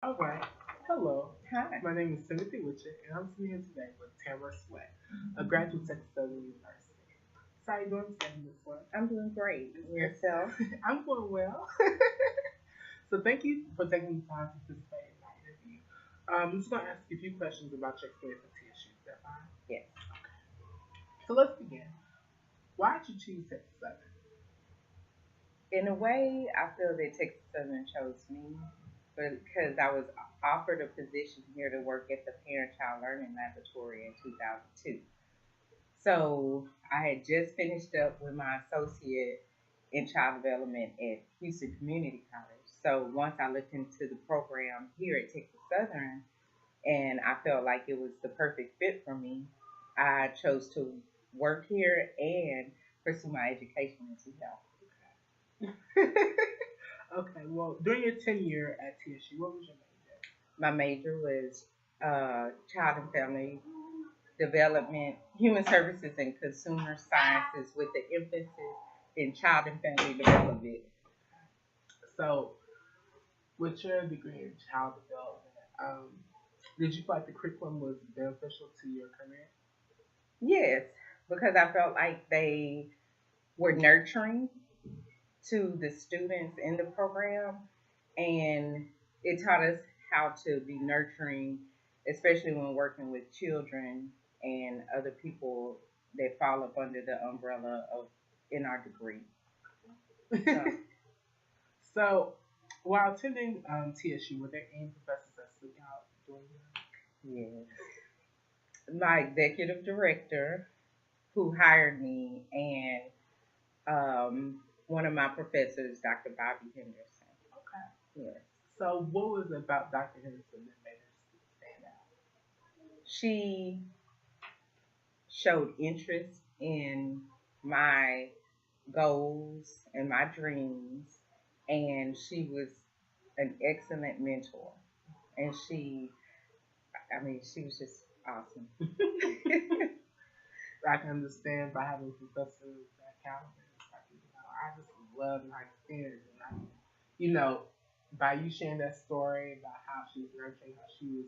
All right. Hello. Hi. My name is Timothy Witcher, and I'm sitting here today with Tamara Sweat, a graduate of Texas Southern University. So how you doing today, Miss Sweat? I'm doing great. Yourself? I'm doing well. So thank you for taking the time to participate in my interview. I'm just going to ask you a few questions about your experience at TSU. Is that fine? Yes. So let's begin. Why did you choose Texas Southern? In a way, I feel that Texas Southern chose me because I was offered a position here to work at the Parent Child Learning Laboratory in 2002. So I had just finished up with my associate in child development at Houston Community College. So once I looked into the program here at Texas Southern and I felt like it was the perfect fit for me, I chose to work here and pursue my education into health. Okay, well, during your tenure at TSU, what was your major? My major was child and family development, human services, and consumer sciences with the emphasis in child and family development. So, with your degree in child development, did you feel like the curriculum was beneficial to your career? Yes, because I felt like they were nurturing to the students in the program, and it taught us how to be nurturing, especially when working with children and other people that fall up under the umbrella of in our degree. So, So, while attending TSU, were there any professors that stuck out during yes, my executive director who hired me and one of my professors, Dr. Bobby Henderson. Okay. Yes. So, what was it about Dr. Henderson that made her stand out? She showed interest in my goals and my dreams, and she was an excellent mentor. And she was just awesome. I can understand by having professors that caliber. It's like, I just love my experience. And by you sharing that story about how she was nurturing, how she was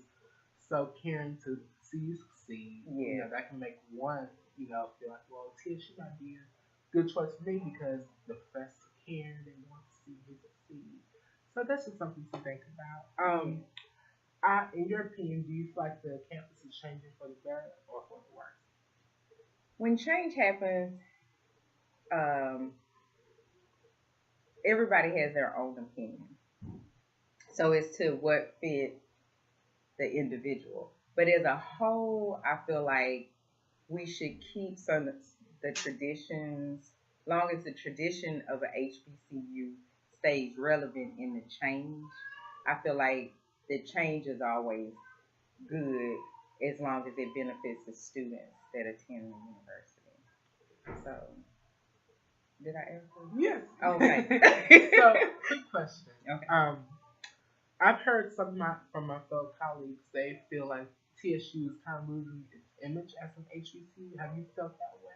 so caring to see you succeed, Yeah. that can make one, feel like, well, TSU might be a good choice for me because the professor cared and wanted to see me succeed. So that's just something to think about. In your opinion, do you feel like the campus is changing for the better or for the worse? When change happens, um, everybody has their own opinion. So as to what fit the individual. But as a whole, I feel like we should keep some of the traditions, long as the tradition of a HBCU stays relevant in the change. I feel like the change is always good as long as it benefits the students that attend the university. So, did I answer? Yes. Okay. So, quick question. Okay. I've heard from my fellow colleagues, they feel like TSU is kind of losing its image as an HBCU. Have you felt that way?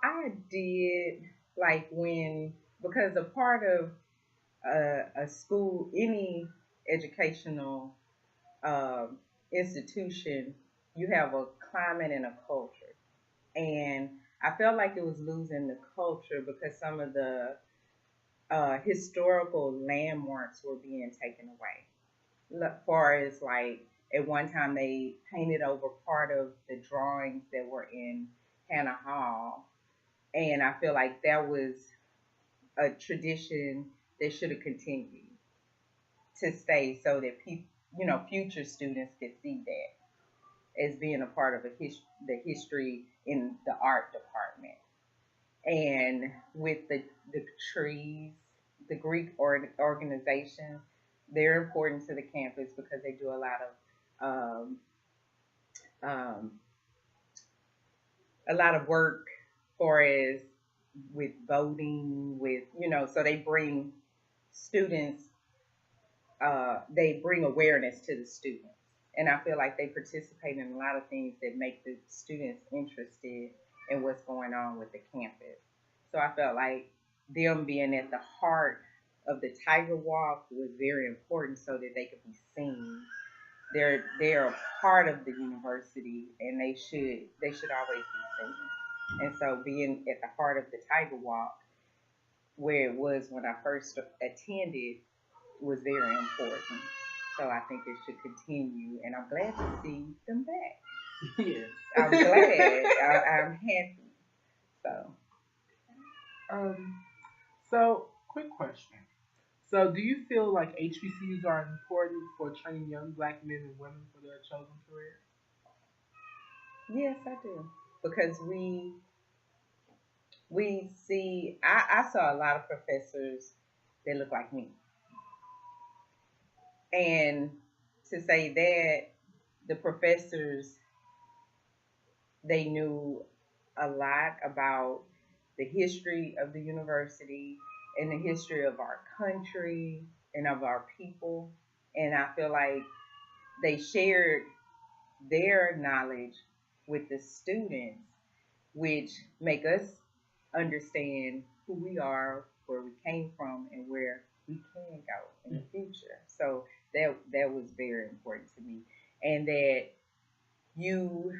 I did like when because a part of a school, any educational institution, you have a climate and a culture, and I felt like it was losing the culture because some of the historical landmarks were being taken away. As far as like at one time they painted over part of the drawings that were in Hannah Hall, and I feel like that was a tradition that should have continued to stay so that people, future students could see that as being a part of the history in the art department. And with the trees, the Greek organizations, they're important to the campus because they do a lot of um, work for as with voting, with so they bring students, they bring awareness to the students, and I feel like they participate in a lot of things that make the students interested in what's going on with the campus. So I felt like them being at the heart of the Tiger Walk was very important so that they could be seen. They're a part of the university, and they should always be seen. And so being at the heart of the Tiger Walk, where it was when I first attended, was very important. So I think it should continue, and I'm glad to see them back. Yes. I'm glad. I'm happy. So um. So, quick question. So, do you feel like HBCUs are important for training young black men and women for their chosen career? yes, I do, because we see. I saw a lot of professors that look like me, and to say that the professors, they knew a lot about the history of the university and the history of our country and of our people. And I feel like they shared their knowledge with the students, which make us understand who we are, where we came from, and where we can go in the future. So that was very important to me, and that you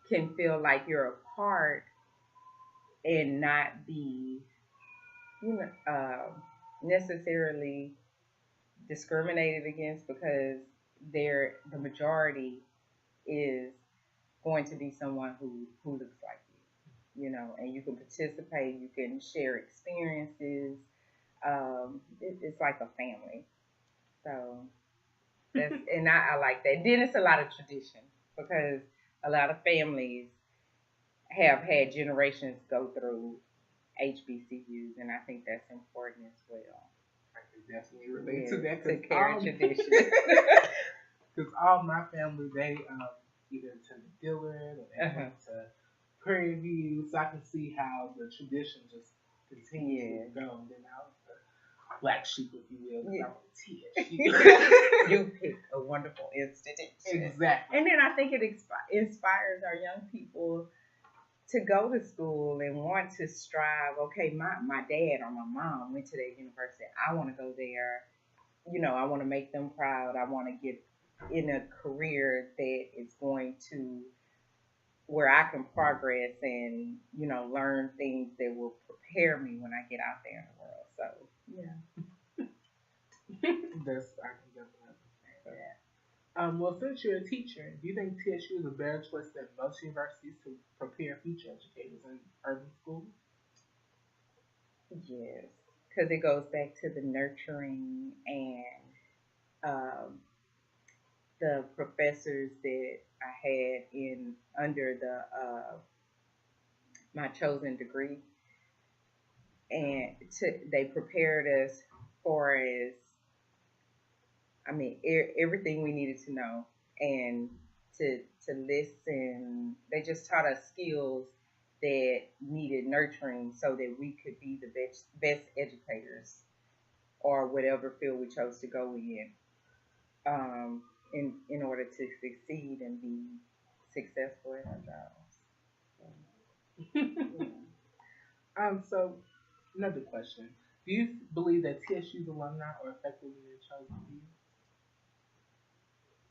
can feel like you're a part and not be, you know, necessarily discriminated against because the majority is going to be someone who looks like you know, and you can participate, you can share experiences. It's like a family. So that's and I like that. Then it's a lot of tradition because a lot of families have had generations go through HBCUs, and I think that's important as well. I can definitely relate to that To because carry tradition. because all my family they either attended Dillard or they Uh-huh. went to Prairie View, so I can see how the tradition just continues to Yeah. go. And then I was the black sheep, if you will, because Yeah. I went to TSU. You picked a wonderful institution. Exactly. And then I think it inspires our young people to go to school and want to strive. Okay, my dad or my mom went to that university. I want to go there. You know, I want to make them proud. I want to get in a career that is going to where I can progress and learn things that will prepare me when I get out there in the world. So yeah, That's I can definitely understand that. Well, since you're a teacher, do you think TSU is a better choice than most universities to prepare future educators in urban schools? yes, because it goes back to the nurturing and um, the professors that I had in under my chosen degree, and they prepared us for as I mean everything we needed to know and to listen. They just taught us skills that needed nurturing so that we could be the best educators or whatever field we chose to go um, in order to succeed and be successful in our jobs. So, yeah. So another question: do you believe that TSU's alumni are effective in their chosen field?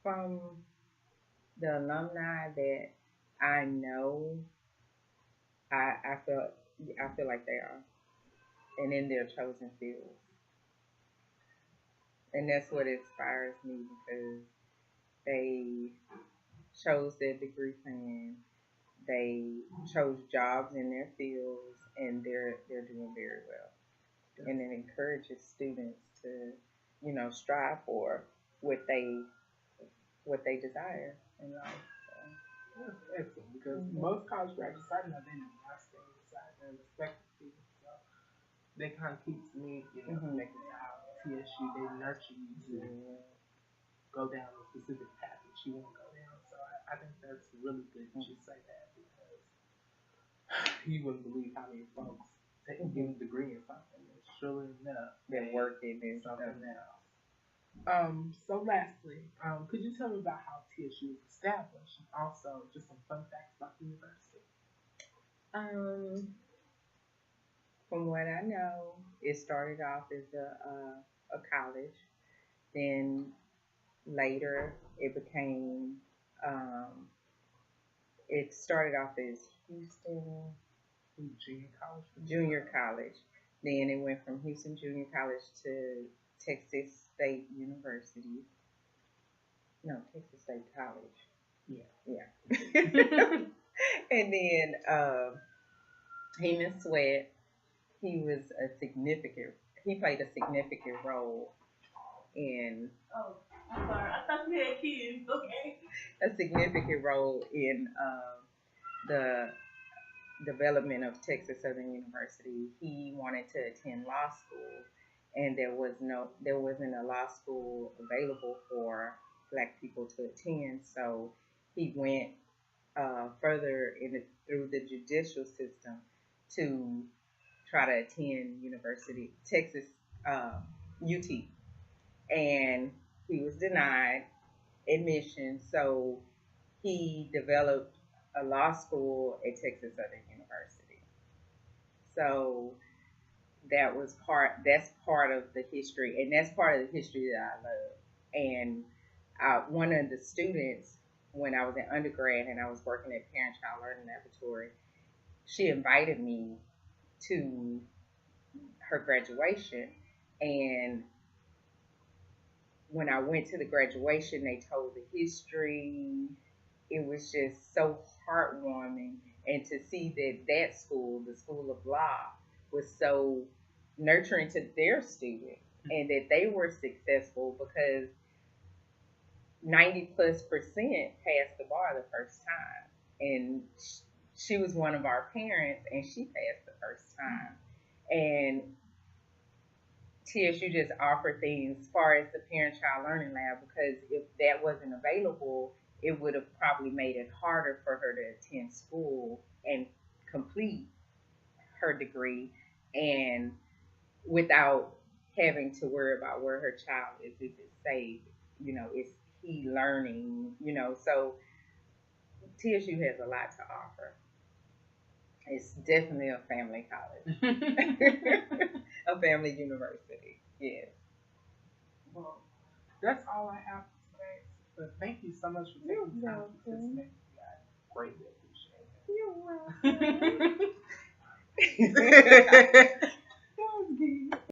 From the alumni that I know, I I feel I feel like they are, and in their chosen fields, and that's what inspires me because they chose their degree plan, they chose jobs in their fields, and they're doing very well, and it encourages students to strive for what they what they desire in life. That's excellent because So, most college graduates I know they do not stay inside their respective fields. So that kind of keeps me, hmm connected to how TSU they nurture you to yeah. go down a specific path that you want to go down. So I think that's really good that you say that because you wouldn't believe how many folks take get hmm a degree in something and surely enough Their they work and stuff. something else. So lastly, could you tell me about how TSU was established and also just some fun facts about the university? Um, from what I know, It started off as a college. Then later it became, um, it started off as Houston Junior college. Junior College. Then it went from Houston Junior College to Texas State University. No, Texas State College. Yeah. Yeah. And then Heman Sweat, he was a significant, he played a significant role in. Oh, I'm sorry. I thought you had kids. Okay. A significant role in the development of Texas Southern University. He wanted to attend law school, and there wasn't a law school available for Black people to attend. So he went further through the judicial system to try to attend University Texas UT, and he was denied admission. So he developed a law school at Texas Southern University. So that's part of the history, and that's part of the history that I love. And one of the students, when I was in undergrad and I was working at Parent Child Learning Laboratory, she invited me to her graduation. And when I went to the graduation, they told the history. It was just so heartwarming. And to see that school, the School of Law, was so nurturing to their students, and that they were successful, because 90+% passed the bar the first time. And she was one of our parents, and she passed the first time. And TSU just offered things as far as the Parent Child Learning Lab, because if that wasn't available, it would have probably made it harder for her to attend school and complete her degree, and without having to worry about where her child is it safe, is he learning, so TSU has a lot to offer. It's definitely a family college. A family university. Yes. Well, that's all I have for today. But thank you so much for taking time to participate. I greatly appreciate it. You're welcome. That was good.